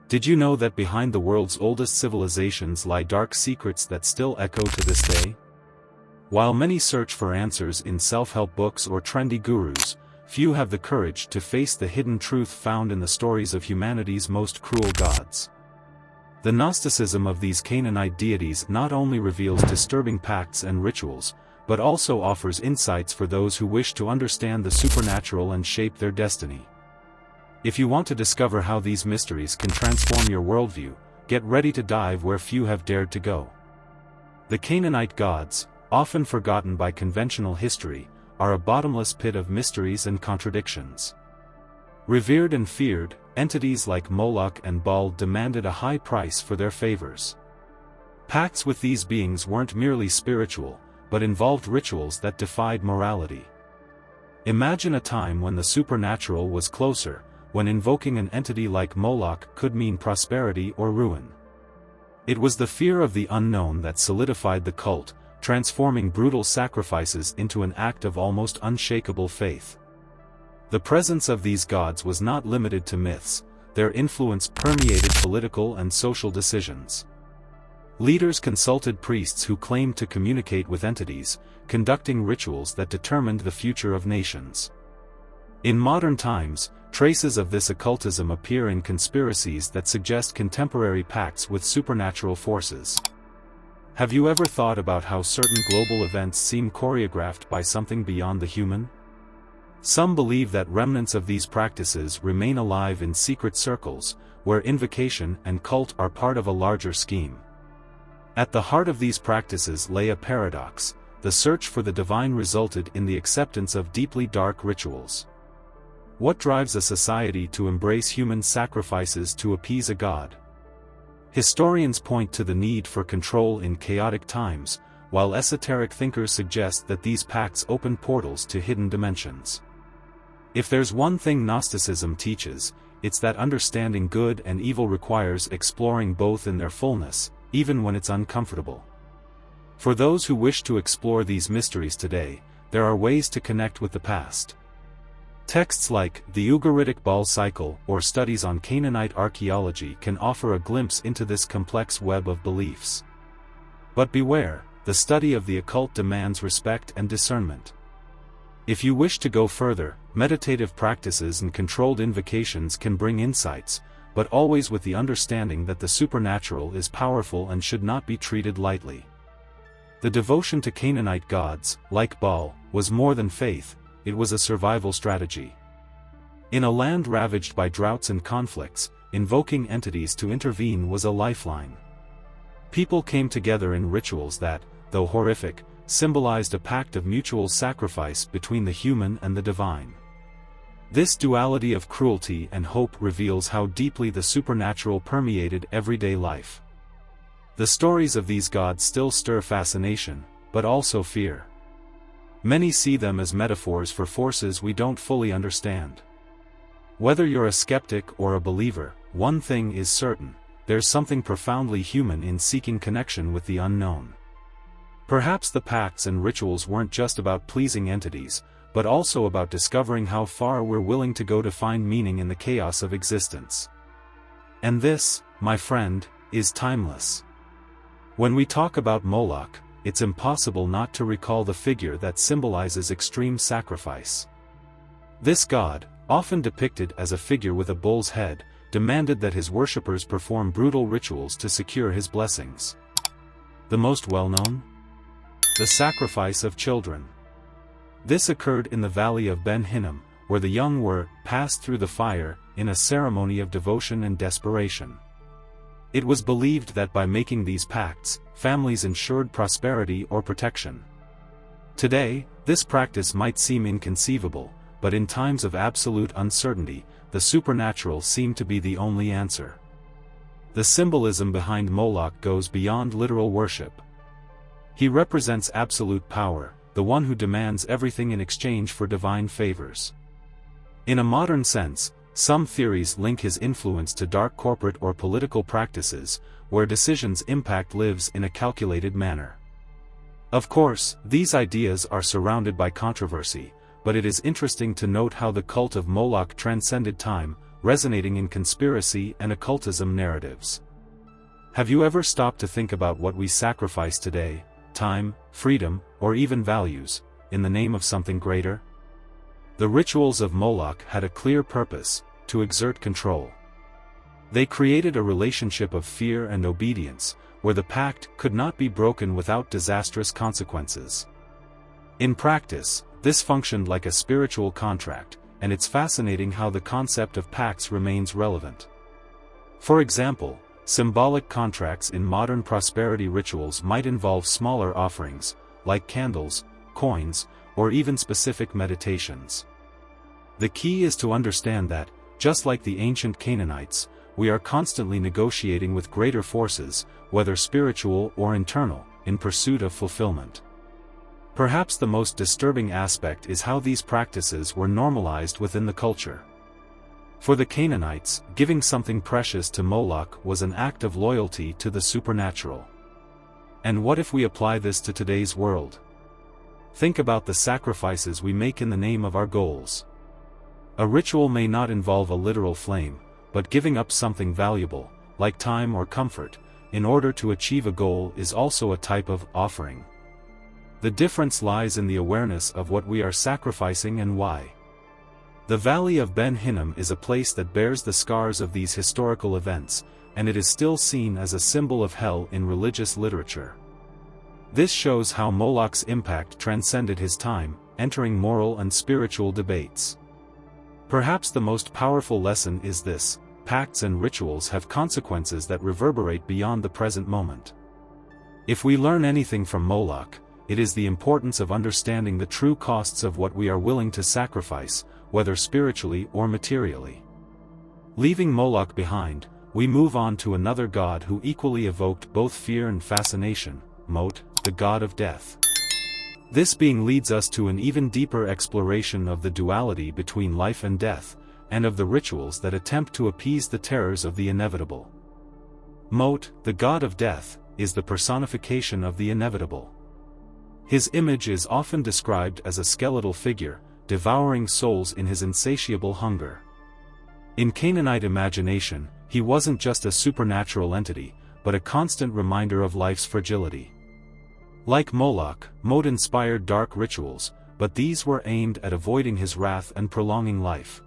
Did you know that behind the world's oldest civilizations lie dark secrets that still echo to this day? While many search for answers in self-help books or trendy gurus, few have the courage to face the hidden truth found in the stories of humanity's most cruel gods. The Gnosticism of these Canaanite deities not only reveals disturbing pacts and rituals, but also offers insights for those who wish to understand the supernatural and shape their destiny. If you want to discover how these mysteries can transform your worldview, get ready to dive where few have dared to go. The Canaanite gods, often forgotten by conventional history, are a bottomless pit of mysteries and contradictions. Revered and feared, entities like Moloch and Baal demanded a high price for their favors. Pacts with these beings weren't merely spiritual, but involved rituals that defied morality. Imagine a time when the supernatural was closer, when invoking an entity like Moloch could mean prosperity or ruin. It was the fear of the unknown that solidified the cult, transforming brutal sacrifices into an act of almost unshakable faith. The presence of these gods was not limited to myths, their influence permeated political and social decisions. Leaders consulted priests who claimed to communicate with entities, conducting rituals that determined the future of nations. In modern times, traces of this occultism appear in conspiracies that suggest contemporary pacts with supernatural forces. Have you ever thought about how certain global events seem choreographed by something beyond the human? Some believe that remnants of these practices remain alive in secret circles, where invocation and cult are part of a larger scheme. At the heart of these practices lay a paradox: the search for the divine resulted in the acceptance of deeply dark rituals. What drives a society to embrace human sacrifices to appease a god? Historians point to the need for control in chaotic times, while esoteric thinkers suggest that these pacts open portals to hidden dimensions. If there's one thing Gnosticism teaches, it's that understanding good and evil requires exploring both in their fullness, even when it's uncomfortable. For those who wish to explore these mysteries today, there are ways to connect with the past. Texts like the Ugaritic Baal Cycle or studies on Canaanite archaeology can offer a glimpse into this complex web of beliefs. But beware, the study of the occult demands respect and discernment. If you wish to go further, meditative practices and controlled invocations can bring insights, but always with the understanding that the supernatural is powerful and should not be treated lightly. The devotion to Canaanite gods, like Baal, was more than faith, it was a survival strategy. In a land ravaged by droughts and conflicts, invoking entities to intervene was a lifeline. People came together in rituals that, though horrific, symbolized a pact of mutual sacrifice between the human and the divine. This duality of cruelty and hope reveals how deeply the supernatural permeated everyday life. The stories of these gods still stir fascination, but also fear. Many see them as metaphors for forces we don't fully understand. Whether you're a skeptic or a believer, one thing is certain: there's something profoundly human in seeking connection with the unknown. Perhaps the pacts and rituals weren't just about pleasing entities, but also about discovering how far we're willing to go to find meaning in the chaos of existence. And this, my friend, is timeless. When we talk about Moloch, it's impossible not to recall the figure that symbolizes extreme sacrifice. This god, often depicted as a figure with a bull's head, demanded that his worshippers perform brutal rituals to secure his blessings. The most well-known? The sacrifice of children. This occurred in the valley of Ben Hinnom, where the young were passed through the fire, in a ceremony of devotion and desperation. It was believed that by making these pacts, families ensured prosperity or protection. Today, this practice might seem inconceivable, but in times of absolute uncertainty, the supernatural seemed to be the only answer. The symbolism behind Moloch goes beyond literal worship. He represents absolute power, the one who demands everything in exchange for divine favors. In a modern sense, some theories link his influence to dark corporate or political practices, where decisions' impact lives in a calculated manner. Of course, these ideas are surrounded by controversy, but it is interesting to note how the cult of Moloch transcended time, resonating in conspiracy and occultism narratives. Have you ever stopped to think about what we sacrifice today, time, freedom, or even values, in the name of something greater? The rituals of Moloch had a clear purpose: to exert control. They created a relationship of fear and obedience, where the pact could not be broken without disastrous consequences. In practice, this functioned like a spiritual contract, and it's fascinating how the concept of pacts remains relevant. For example, symbolic contracts in modern prosperity rituals might involve smaller offerings, like candles, coins, or even specific meditations. The key is to understand that, just like the ancient Canaanites, we are constantly negotiating with greater forces, whether spiritual or internal, in pursuit of fulfillment. Perhaps the most disturbing aspect is how these practices were normalized within the culture. For the Canaanites, giving something precious to Moloch was an act of loyalty to the supernatural. And what if we apply this to today's world? Think about the sacrifices we make in the name of our goals. A ritual may not involve a literal flame, but giving up something valuable, like time or comfort, in order to achieve a goal is also a type of offering. The difference lies in the awareness of what we are sacrificing and why. The Valley of Ben Hinnom is a place that bears the scars of these historical events, and it is still seen as a symbol of hell in religious literature. This shows how Moloch's impact transcended his time, entering moral and spiritual debates. Perhaps the most powerful lesson is this: pacts and rituals have consequences that reverberate beyond the present moment. If we learn anything from Moloch, it is the importance of understanding the true costs of what we are willing to sacrifice, whether spiritually or materially. Leaving Moloch behind, we move on to another god who equally evoked both fear and fascination, Mot, the god of death. This being leads us to an even deeper exploration of the duality between life and death, and of the rituals that attempt to appease the terrors of the inevitable. Mot, the god of death, is the personification of the inevitable. His image is often described as a skeletal figure, devouring souls in his insatiable hunger. In Canaanite imagination, he wasn't just a supernatural entity, but a constant reminder of life's fragility. Like Moloch, Mot inspired dark rituals, but these were aimed at avoiding his wrath and prolonging life.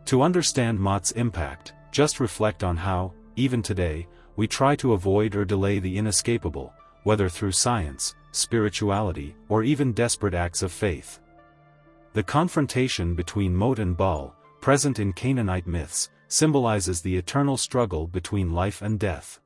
To understand Mot's impact, just reflect on how, even today, we try to avoid or delay the inescapable, whether through science, spirituality, or even desperate acts of faith. The confrontation between Mot and Baal, present in Canaanite myths, symbolizes the eternal struggle between life and death.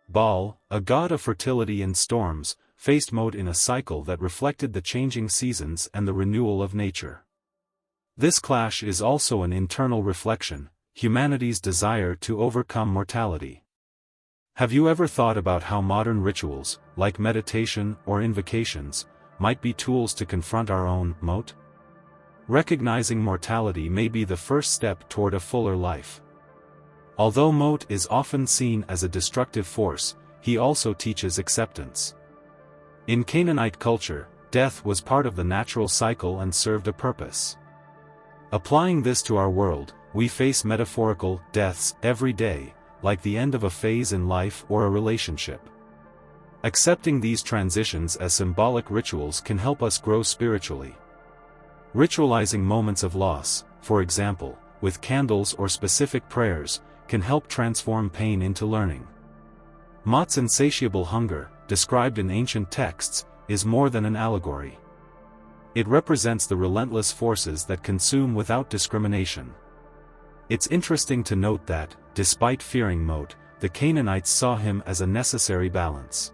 Baal, a god of fertility and storms, faced Mot in a cycle that reflected the changing seasons and the renewal of nature. This clash is also an internal reflection, humanity's desire to overcome mortality. Have you ever thought about how modern rituals, like meditation or invocations, might be tools to confront our own Mot? Recognizing mortality may be the first step toward a fuller life. Although Mot is often seen as a destructive force, he also teaches acceptance. In Canaanite culture, death was part of the natural cycle and served a purpose. Applying this to our world, we face metaphorical deaths every day, like the end of a phase in life or a relationship. Accepting these transitions as symbolic rituals can help us grow spiritually. Ritualizing moments of loss, for example, with candles or specific prayers, can help transform pain into learning. Mot's insatiable hunger, described in ancient texts, is more than an allegory. It represents the relentless forces that consume without discrimination. It's interesting to note that, despite fearing Mot, the Canaanites saw him as a necessary balance.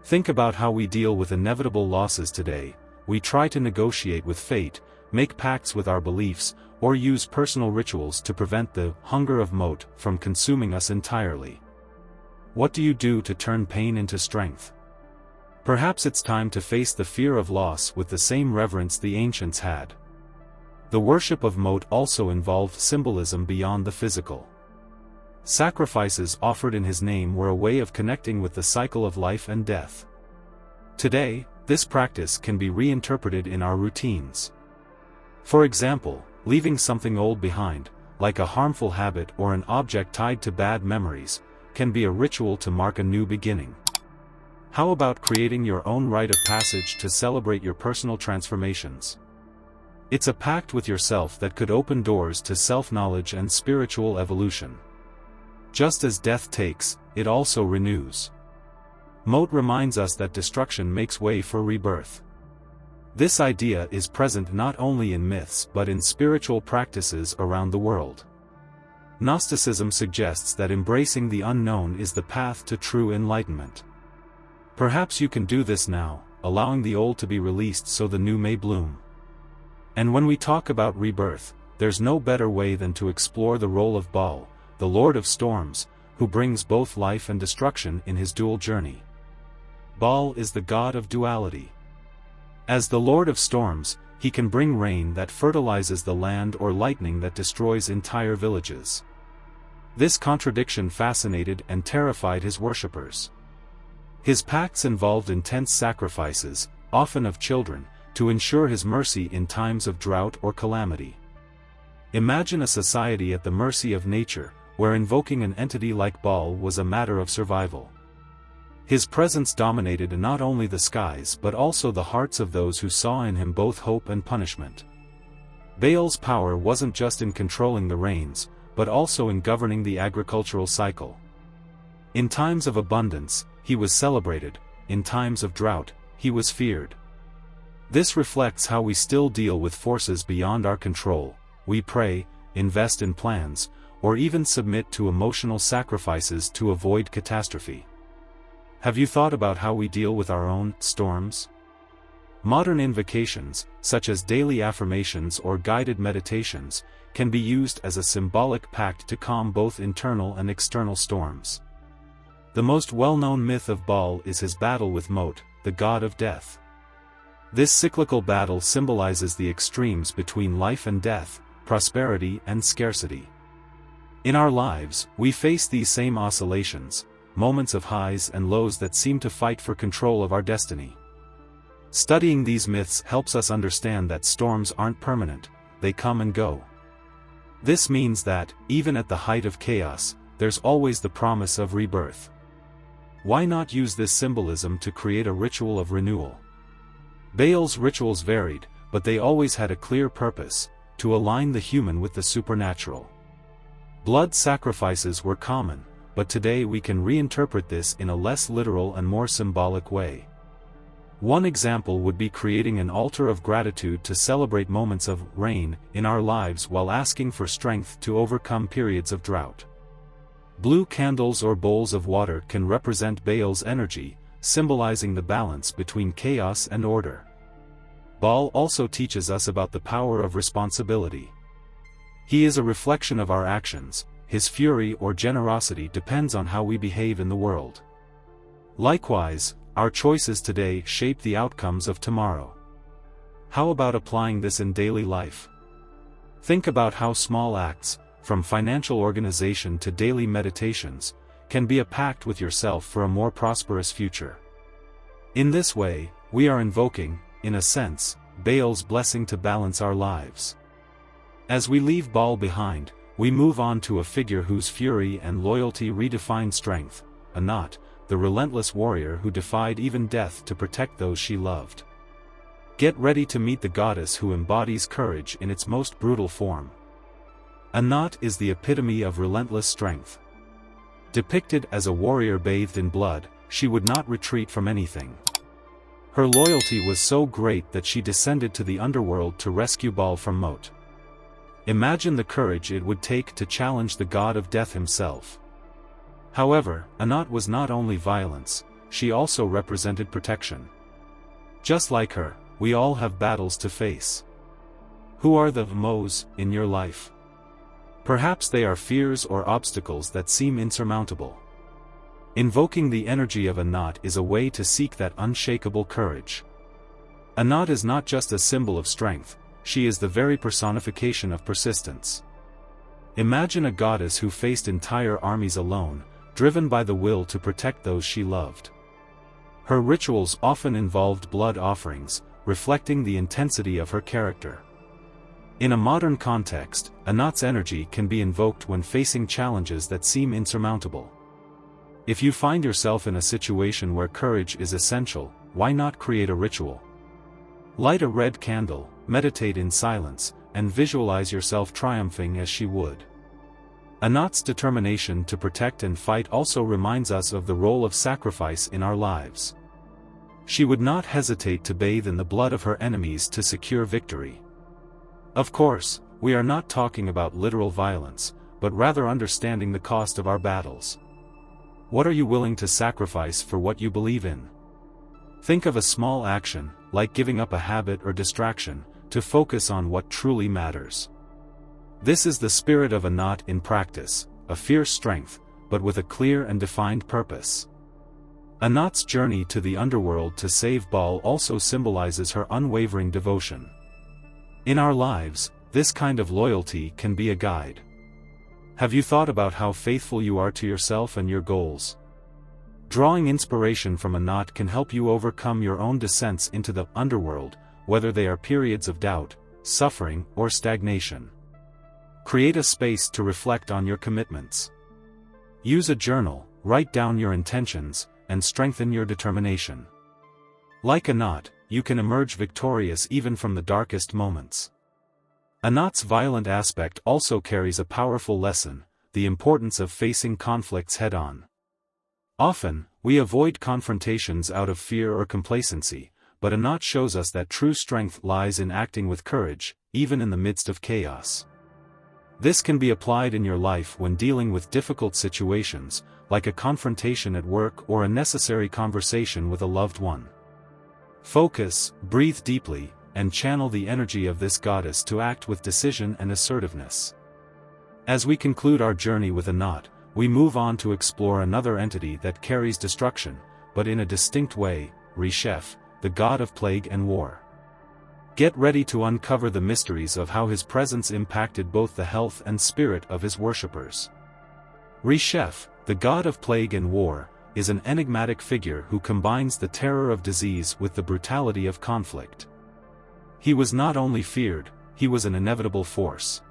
Think about how we deal with inevitable losses today. We try to negotiate with fate, make pacts with our beliefs, or use personal rituals to prevent the hunger of Mot from consuming us entirely. What do you do to turn pain into strength? Perhaps it's time to face the fear of loss with the same reverence the ancients had. The worship of Mot also involved symbolism beyond the physical. Sacrifices offered in his name were a way of connecting with the cycle of life and death. Today, this practice can be reinterpreted in our routines. For example, leaving something old behind, like a harmful habit or an object tied to bad memories, can be a ritual to mark a new beginning. How about creating your own rite of passage to celebrate your personal transformations? It's a pact with yourself that could open doors to self-knowledge and spiritual evolution. Just as death takes, it also renews. Moat reminds us that destruction makes way for rebirth. This idea is present not only in myths but in spiritual practices around the world. Gnosticism suggests that embracing the unknown is the path to true enlightenment. Perhaps you can do this now, allowing the old to be released so the new may bloom. And when we talk about rebirth, there's no better way than to explore the role of Baal, the Lord of Storms, who brings both life and destruction in his dual journey. Baal is the god of duality. As the Lord of Storms, he can bring rain that fertilizes the land or lightning that destroys entire villages. This contradiction fascinated and terrified his worshippers. His pacts involved intense sacrifices, often of children, to ensure his mercy in times of drought or calamity. Imagine a society at the mercy of nature, where invoking an entity like Baal was a matter of survival. His presence dominated not only the skies but also the hearts of those who saw in him both hope and punishment. Baal's power wasn't just in controlling the rains, but also in governing the agricultural cycle. In times of abundance, he was celebrated; in times of drought, he was feared. This reflects how we still deal with forces beyond our control. We pray, invest in plans, or even submit to emotional sacrifices to avoid catastrophe. Have you thought about how we deal with our own storms? Modern invocations, such as daily affirmations or guided meditations, can be used as a symbolic pact to calm both internal and external storms. The most well-known myth of Baal is his battle with Mot, the god of death. This cyclical battle symbolizes the extremes between life and death, prosperity and scarcity. In our lives, we face these same oscillations, moments of highs and lows that seem to fight for control of our destiny. Studying these myths helps us understand that storms aren't permanent, they come and go. This means that, even at the height of chaos, there's always the promise of rebirth. Why not use this symbolism to create a ritual of renewal? Baal's rituals varied, but they always had a clear purpose: to align the human with the supernatural. Blood sacrifices were common, but today we can reinterpret this in a less literal and more symbolic way. One example would be creating an altar of gratitude to celebrate moments of rain in our lives while asking for strength to overcome periods of drought. Blue candles or bowls of water can represent Baal's energy, symbolizing the balance between chaos and order. Baal also teaches us about the power of responsibility. He is a reflection of our actions; his fury or generosity depends on how we behave in the world. Likewise, our choices today shape the outcomes of tomorrow. How about applying this in daily life? Think about how small acts, from financial organization to daily meditations, can be a pact with yourself for a more prosperous future. In this way, we are invoking, in a sense, Baal's blessing to balance our lives. As we leave Baal behind, we move on to a figure whose fury and loyalty redefine strength: Anat, the relentless warrior who defied even death to protect those she loved. Get ready to meet the goddess who embodies courage in its most brutal form. Anat is the epitome of relentless strength. Depicted as a warrior bathed in blood, she would not retreat from anything. Her loyalty was so great that she descended to the underworld to rescue Baal from Mot. Imagine the courage it would take to challenge the god of death himself. However, Anat was not only violence, she also represented protection. Just like her, we all have battles to face. Who are the Mo's in your life? Perhaps they are fears or obstacles that seem insurmountable. Invoking the energy of Anat is a way to seek that unshakable courage. Anat is not just a symbol of strength, she is the very personification of persistence. Imagine a goddess who faced entire armies alone, driven by the will to protect those she loved. Her rituals often involved blood offerings, reflecting the intensity of her character. In a modern context, Anat's energy can be invoked when facing challenges that seem insurmountable. If you find yourself in a situation where courage is essential, why not create a ritual? Light a red candle, meditate in silence, and visualize yourself triumphing as she would. Anat's determination to protect and fight also reminds us of the role of sacrifice in our lives. She would not hesitate to bathe in the blood of her enemies to secure victory. Of course, we are not talking about literal violence, but rather understanding the cost of our battles. What are you willing to sacrifice for what you believe in? Think of a small action, like giving up a habit or distraction, to focus on what truly matters. This is the spirit of Anat in practice, a fierce strength, but with a clear and defined purpose. Anat's journey to the underworld to save Baal also symbolizes her unwavering devotion. In our lives, this kind of loyalty can be a guide. Have you thought about how faithful you are to yourself and your goals? Drawing inspiration from Anat can help you overcome your own descents into the underworld, whether they are periods of doubt, suffering, or stagnation. Create a space to reflect on your commitments. Use a journal, write down your intentions, and strengthen your determination. Like Anat, you can emerge victorious even from the darkest moments. Anat's violent aspect also carries a powerful lesson: the importance of facing conflicts head-on. Often, we avoid confrontations out of fear or complacency, but Anat shows us that true strength lies in acting with courage, even in the midst of chaos. This can be applied in your life when dealing with difficult situations, like a confrontation at work or a necessary conversation with a loved one. Focus, breathe deeply, and channel the energy of this goddess to act with decision and assertiveness. As we conclude our journey with Anat, we move on to explore another entity that carries destruction, but in a distinct way: Reshef, the god of plague and war. Get ready to uncover the mysteries of how his presence impacted both the health and spirit of his worshippers. Reshef, the god of plague and war, is an enigmatic figure who combines the terror of disease with the brutality of conflict. He was not only feared, he was an inevitable force.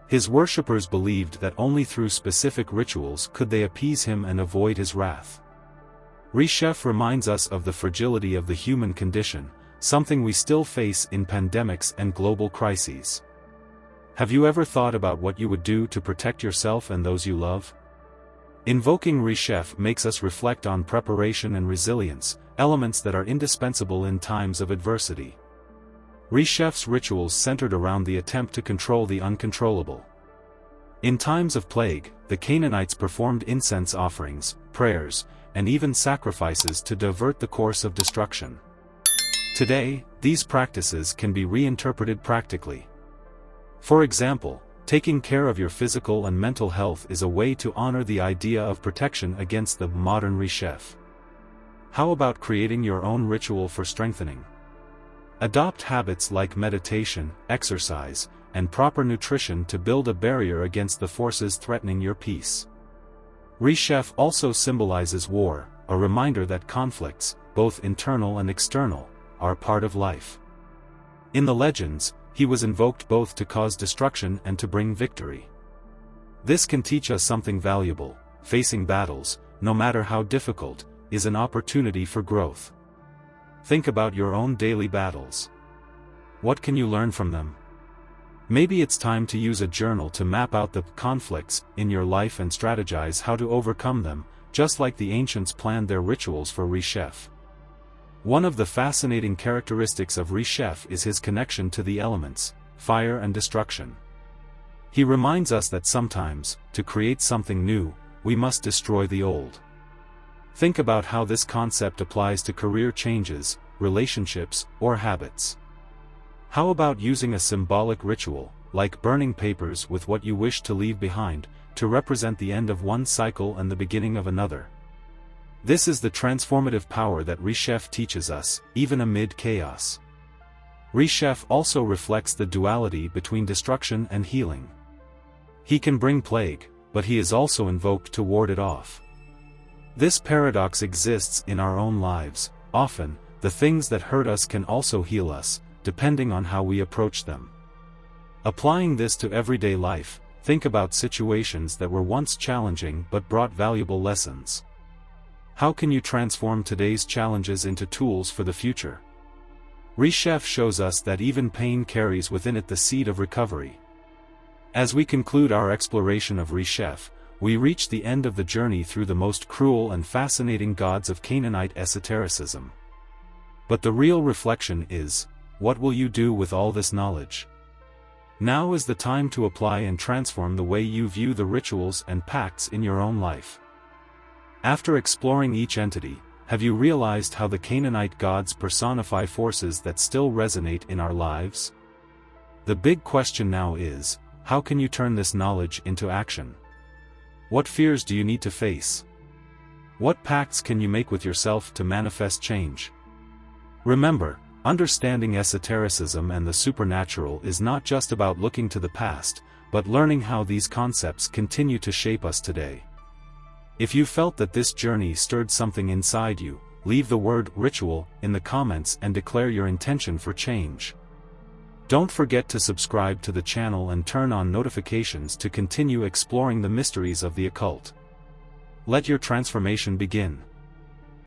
His worshippers believed that only through specific rituals could they appease him and avoid his wrath. Reshef reminds us of the fragility of the human condition, something we still face in pandemics and global crises. Have you ever thought about what you would do to protect yourself and those you love? Invoking Reshef makes us reflect on preparation and resilience, elements that are indispensable in times of adversity. Reshef's rituals centered around the attempt to control the uncontrollable. In times of plague, the Canaanites performed incense offerings, prayers, and even sacrifices to divert the course of destruction. Today, these practices can be reinterpreted practically. For example, taking care of your physical and mental health is a way to honor the idea of protection against the modern Reshef. How about creating your own ritual for strengthening? Adopt habits like meditation, exercise, and proper nutrition to build a barrier against the forces threatening your peace. Reshef also symbolizes war, a reminder that conflicts, both internal and external, are part of life. In the legends, he was invoked both to cause destruction and to bring victory. This can teach us something valuable: facing battles, no matter how difficult, is an opportunity for growth. Think about your own daily battles. What can you learn from them? Maybe it's time to use a journal to map out the conflicts in your life and strategize how to overcome them, just like the ancients planned their rituals for Reshef. One of the fascinating characteristics of Reshef is his connection to the elements, fire and destruction. He reminds us that sometimes, to create something new, we must destroy the old. Think about how this concept applies to career changes, relationships, or habits. How about using a symbolic ritual, like burning papers with what you wish to leave behind, to represent the end of one cycle and the beginning of another? This is the transformative power that Reshef teaches us, even amid chaos. Reshef also reflects the duality between destruction and healing. He can bring plague, but he is also invoked to ward it off. This paradox exists in our own lives. Often, the things that hurt us can also heal us, depending on how we approach them. Applying this to everyday life, think about situations that were once challenging but brought valuable lessons. How can you transform today's challenges into tools for the future? Ruthless shows us that even pain carries within it the seed of recovery. As we conclude our exploration of Ruthless, we reach the end of the journey through the most cruel and fascinating gods of Canaanite esotericism. But the real reflection is, what will you do with all this knowledge? Now is the time to apply and transform the way you view the rituals and pacts in your own life. After exploring each entity, have you realized how the Canaanite gods personify forces that still resonate in our lives? The big question now is, how can you turn this knowledge into action? What fears do you need to face? What pacts can you make with yourself to manifest change? Remember, understanding esotericism and the supernatural is not just about looking to the past, but learning how these concepts continue to shape us today. If you felt that this journey stirred something inside you, leave the word ritual in the comments and declare your intention for change. Don't forget to subscribe to the channel and turn on notifications to continue exploring the mysteries of the occult. Let your transformation begin.